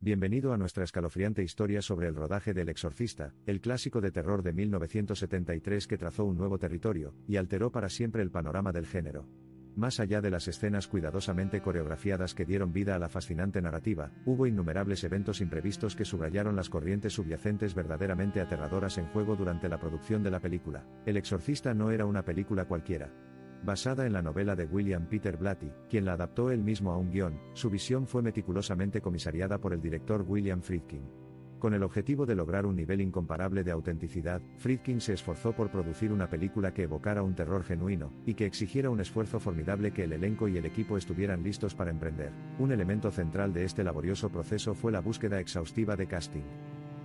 Bienvenido a nuestra escalofriante historia sobre el rodaje de El Exorcista, el clásico de terror de 1973 que trazó un nuevo territorio, y alteró para siempre el panorama del género. Más allá de las escenas cuidadosamente coreografiadas que dieron vida a la fascinante narrativa, hubo innumerables eventos imprevistos que subrayaron las corrientes subyacentes verdaderamente aterradoras en juego durante la producción de la película. El Exorcista no era una película cualquiera. Basada en la novela de William Peter Blatty, quien la adaptó él mismo a un guión, su visión fue meticulosamente comisariada por el director William Friedkin. Con el objetivo de lograr un nivel incomparable de autenticidad, Friedkin se esforzó por producir una película que evocara un terror genuino, y que exigiera un esfuerzo formidable que el elenco y el equipo estuvieran listos para emprender. Un elemento central de este laborioso proceso fue la búsqueda exhaustiva de casting.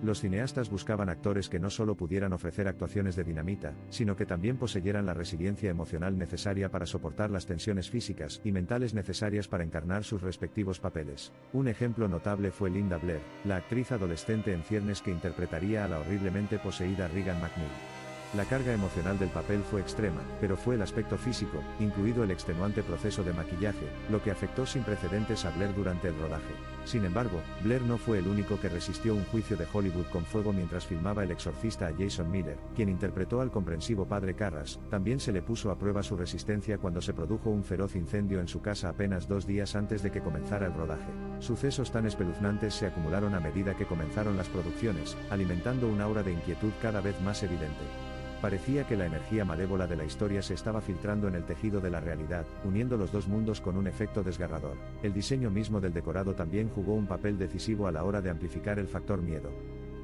Los cineastas buscaban actores que no solo pudieran ofrecer actuaciones de dinamita, sino que también poseyeran la resiliencia emocional necesaria para soportar las tensiones físicas y mentales necesarias para encarnar sus respectivos papeles. Un ejemplo notable fue Linda Blair, la actriz adolescente en ciernes que interpretaría a la horriblemente poseída Regan McNeil. La carga emocional del papel fue extrema, pero fue el aspecto físico, incluido el extenuante proceso de maquillaje, lo que afectó sin precedentes a Blair durante el rodaje. Sin embargo, Blair no fue el único que resistió un juicio de Hollywood con fuego mientras filmaba El Exorcista a Jason Miller, quien interpretó al comprensivo padre Carras. También se le puso a prueba su resistencia cuando se produjo un feroz incendio en su casa apenas 2 días antes de que comenzara el rodaje. Sucesos tan espeluznantes se acumularon a medida que comenzaron las producciones, alimentando un aura de inquietud cada vez más evidente. Parecía que la energía malévola de la historia se estaba filtrando en el tejido de la realidad, uniendo los dos mundos con un efecto desgarrador. El diseño mismo del decorado también jugó un papel decisivo a la hora de amplificar el factor miedo.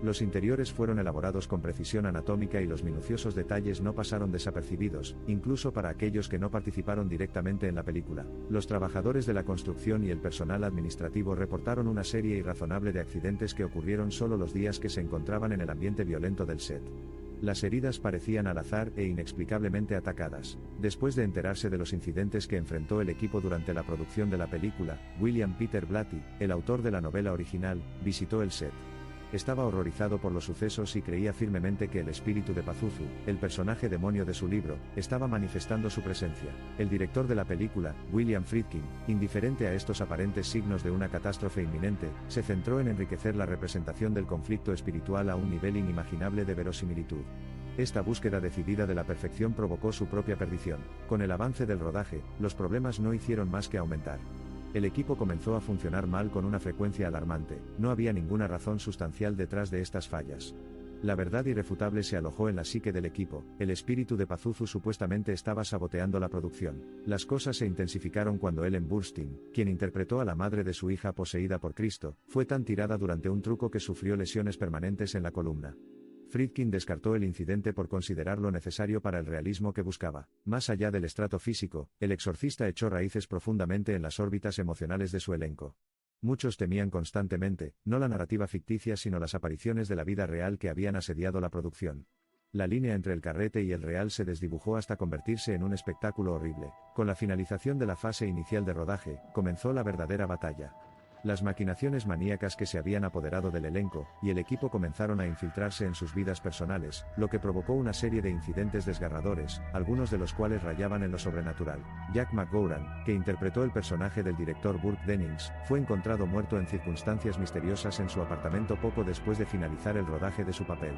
Los interiores fueron elaborados con precisión anatómica y los minuciosos detalles no pasaron desapercibidos, incluso para aquellos que no participaron directamente en la película. Los trabajadores de la construcción y el personal administrativo reportaron una serie irrazonable de accidentes que ocurrieron solo los días que se encontraban en el ambiente violento del set. Las heridas parecían al azar e inexplicablemente atacadas. Después de enterarse de los incidentes que enfrentó el equipo durante la producción de la película, William Peter Blatty, el autor de la novela original, visitó el set. Estaba horrorizado por los sucesos y creía firmemente que el espíritu de Pazuzu, el personaje demonio de su libro, estaba manifestando su presencia. El director de la película, William Friedkin, indiferente a estos aparentes signos de una catástrofe inminente, se centró en enriquecer la representación del conflicto espiritual a un nivel inimaginable de verosimilitud. Esta búsqueda decidida de la perfección provocó su propia perdición. Con el avance del rodaje, los problemas no hicieron más que aumentar. El equipo comenzó a funcionar mal con una frecuencia alarmante. No había ninguna razón sustancial detrás de estas fallas. La verdad irrefutable se alojó en la psique del equipo. El espíritu de Pazuzu supuestamente estaba saboteando la producción. Las cosas se intensificaron cuando Ellen Burstyn, quien interpretó a la madre de su hija poseída por Cristo, fue tan tirada durante un truco que sufrió lesiones permanentes en la columna. Friedkin descartó el incidente por considerarlo necesario para el realismo que buscaba. Más allá del estrato físico, El Exorcista echó raíces profundamente en las órbitas emocionales de su elenco. Muchos temían constantemente, no la narrativa ficticia sino las apariciones de la vida real que habían asediado la producción. La línea entre el carrete y el real se desdibujó hasta convertirse en un espectáculo horrible. Con la finalización de la fase inicial de rodaje, comenzó la verdadera batalla. Las maquinaciones maníacas que se habían apoderado del elenco, y el equipo comenzaron a infiltrarse en sus vidas personales, lo que provocó una serie de incidentes desgarradores, algunos de los cuales rayaban en lo sobrenatural. Jack McGowran, que interpretó el personaje del director Burke Dennings, fue encontrado muerto en circunstancias misteriosas en su apartamento poco después de finalizar el rodaje de su papel.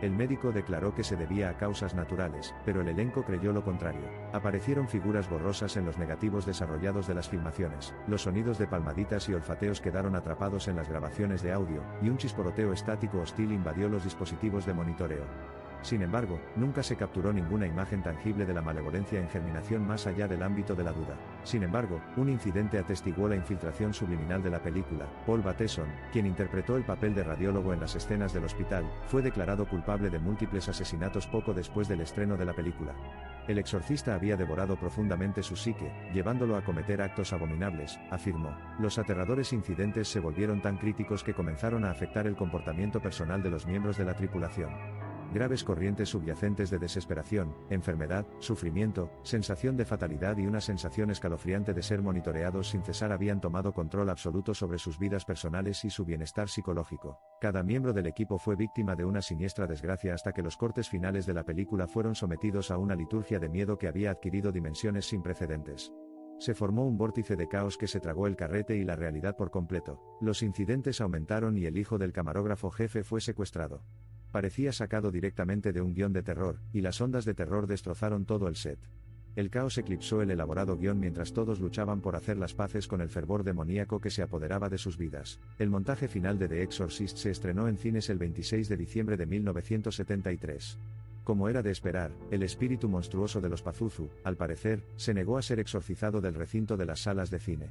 El médico declaró que se debía a causas naturales, pero el elenco creyó lo contrario. Aparecieron figuras borrosas en los negativos desarrollados de las filmaciones, los sonidos de palmaditas y olfateos quedaron atrapados en las grabaciones de audio, y un chisporoteo estático hostil invadió los dispositivos de monitoreo. Sin embargo, nunca se capturó ninguna imagen tangible de la malevolencia en germinación más allá del ámbito de la duda. Sin embargo, un incidente atestiguó la infiltración subliminal de la película. Paul Bateson, quien interpretó el papel de radiólogo en las escenas del hospital, fue declarado culpable de múltiples asesinatos poco después del estreno de la película. El exorcista había devorado profundamente su psique, llevándolo a cometer actos abominables, afirmó. Los aterradores incidentes se volvieron tan críticos que comenzaron a afectar el comportamiento personal de los miembros de la tripulación. Graves corrientes subyacentes de desesperación, enfermedad, sufrimiento, sensación de fatalidad y una sensación escalofriante de ser monitoreados sin cesar habían tomado control absoluto sobre sus vidas personales y su bienestar psicológico. Cada miembro del equipo fue víctima de una siniestra desgracia hasta que los cortes finales de la película fueron sometidos a una liturgia de miedo que había adquirido dimensiones sin precedentes. Se formó un vórtice de caos que se tragó el carrete y la realidad por completo. Los incidentes aumentaron y el hijo del camarógrafo jefe fue secuestrado. Parecía sacado directamente de un guión de terror, y las ondas de terror destrozaron todo el set. El caos eclipsó el elaborado guión mientras todos luchaban por hacer las paces con el fervor demoníaco que se apoderaba de sus vidas. El montaje final de The Exorcist se estrenó en cines el 26 de diciembre de 1973. Como era de esperar, el espíritu monstruoso de los Pazuzu, al parecer, se negó a ser exorcizado del recinto de las salas de cine.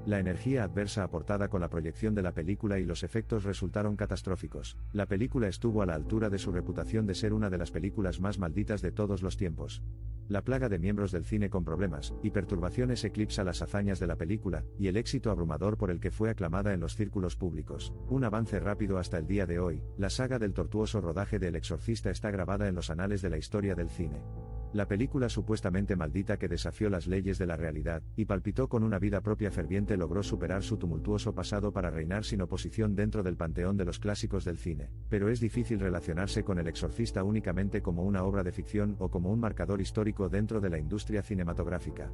La energía adversa aportada con la proyección de la película y los efectos resultaron catastróficos. La película estuvo a la altura de su reputación de ser una de las películas más malditas de todos los tiempos. La plaga de miembros del cine con problemas y perturbaciones eclipsa las hazañas de la película, y el éxito abrumador por el que fue aclamada en los círculos públicos. Un avance rápido hasta el día de hoy, la saga del tortuoso rodaje de El Exorcista está grabada en los anales de la historia del cine. La película supuestamente maldita que desafió las leyes de la realidad, y palpitó con una vida propia ferviente logró superar su tumultuoso pasado para reinar sin oposición dentro del panteón de los clásicos del cine. Pero es difícil relacionarse con El Exorcista únicamente como una obra de ficción o como un marcador histórico dentro de la industria cinematográfica.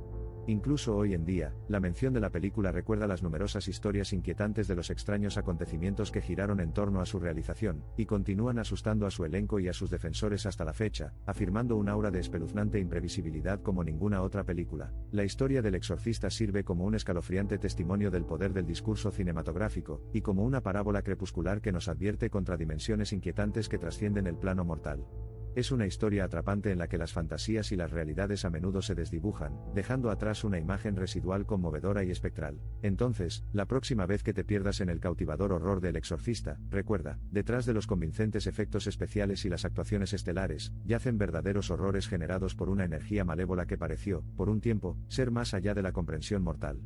Incluso hoy en día, la mención de la película recuerda las numerosas historias inquietantes de los extraños acontecimientos que giraron en torno a su realización, y continúan asustando a su elenco y a sus defensores hasta la fecha, afirmando un aura de espeluznante imprevisibilidad como ninguna otra película. La historia del Exorcista sirve como un escalofriante testimonio del poder del discurso cinematográfico, y como una parábola crepuscular que nos advierte contra dimensiones inquietantes que trascienden el plano mortal. Es una historia atrapante en la que las fantasías y las realidades a menudo se desdibujan, dejando atrás una imagen residual conmovedora y espectral. Entonces, la próxima vez que te pierdas en el cautivador horror del Exorcista, recuerda, detrás de los convincentes efectos especiales y las actuaciones estelares, yacen verdaderos horrores generados por una energía malévola que pareció, por un tiempo, ser más allá de la comprensión mortal.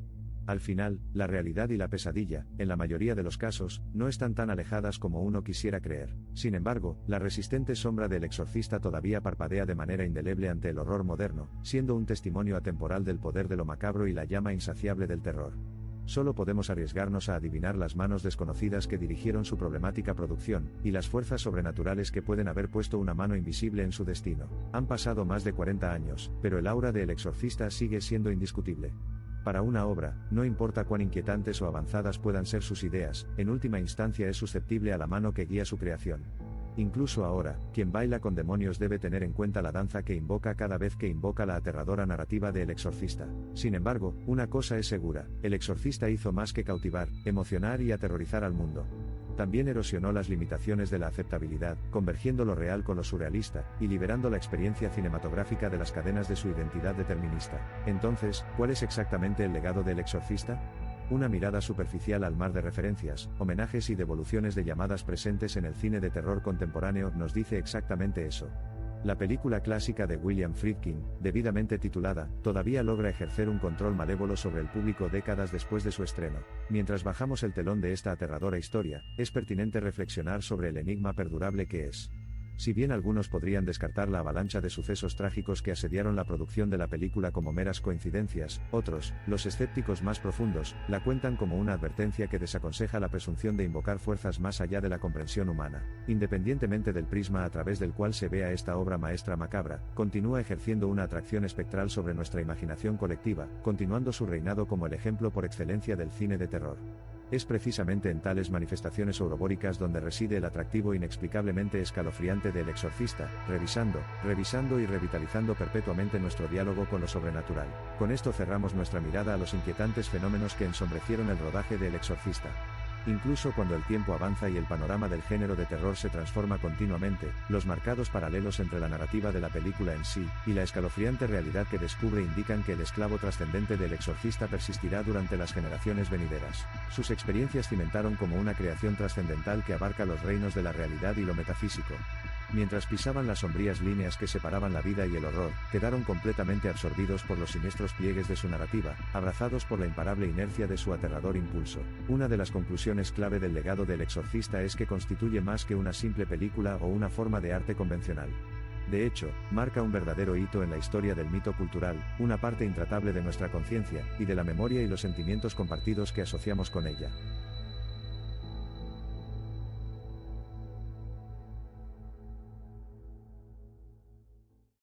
Al final, la realidad y la pesadilla, en la mayoría de los casos, no están tan alejadas como uno quisiera creer. Sin embargo, la resistente sombra del Exorcista todavía parpadea de manera indeleble ante el horror moderno, siendo un testimonio atemporal del poder de lo macabro y la llama insaciable del terror. Solo podemos arriesgarnos a adivinar las manos desconocidas que dirigieron su problemática producción, y las fuerzas sobrenaturales que pueden haber puesto una mano invisible en su destino. Han pasado más de 40 años, pero el aura de El Exorcista sigue siendo indiscutible. Para una obra, no importa cuán inquietantes o avanzadas puedan ser sus ideas, en última instancia es susceptible a la mano que guía su creación. Incluso ahora, quien baila con demonios debe tener en cuenta la danza que invoca cada vez que invoca la aterradora narrativa de El Exorcista. Sin embargo, una cosa es segura, El Exorcista hizo más que cautivar, emocionar y aterrorizar al mundo. También erosionó las limitaciones de la aceptabilidad, convergiendo lo real con lo surrealista, y liberando la experiencia cinematográfica de las cadenas de su identidad determinista. Entonces, ¿cuál es exactamente el legado del Exorcista? Una mirada superficial al mar de referencias, homenajes y devoluciones de llamadas presentes en el cine de terror contemporáneo nos dice exactamente eso. La película clásica de William Friedkin, debidamente titulada, todavía logra ejercer un control malévolo sobre el público décadas después de su estreno. Mientras bajamos el telón de esta aterradora historia, es pertinente reflexionar sobre el enigma perdurable que es. Si bien algunos podrían descartar la avalancha de sucesos trágicos que asediaron la producción de la película como meras coincidencias, otros, los escépticos más profundos, la cuentan como una advertencia que desaconseja la presunción de invocar fuerzas más allá de la comprensión humana. Independientemente del prisma a través del cual se vea esta obra maestra macabra, continúa ejerciendo una atracción espectral sobre nuestra imaginación colectiva, continuando su reinado como el ejemplo por excelencia del cine de terror. Es precisamente en tales manifestaciones ourobóricas donde reside el atractivo inexplicablemente escalofriante del Exorcista, revisando y revitalizando perpetuamente nuestro diálogo con lo sobrenatural. Con esto cerramos nuestra mirada a los inquietantes fenómenos que ensombrecieron el rodaje del Exorcista. Incluso cuando el tiempo avanza y el panorama del género de terror se transforma continuamente, los marcados paralelos entre la narrativa de la película en sí, y la escalofriante realidad que descubre indican que el esclavo trascendente del Exorcista persistirá durante las generaciones venideras. Sus experiencias cimentaron como una creación trascendental que abarca los reinos de la realidad y lo metafísico. Mientras pisaban las sombrías líneas que separaban la vida y el horror, quedaron completamente absorbidos por los siniestros pliegues de su narrativa, abrazados por la imparable inercia de su aterrador impulso. Una de las conclusiones clave del legado del Exorcista es que constituye más que una simple película o una forma de arte convencional. De hecho, marca un verdadero hito en la historia del mito cultural, una parte intratable de nuestra conciencia, y de la memoria y los sentimientos compartidos que asociamos con ella.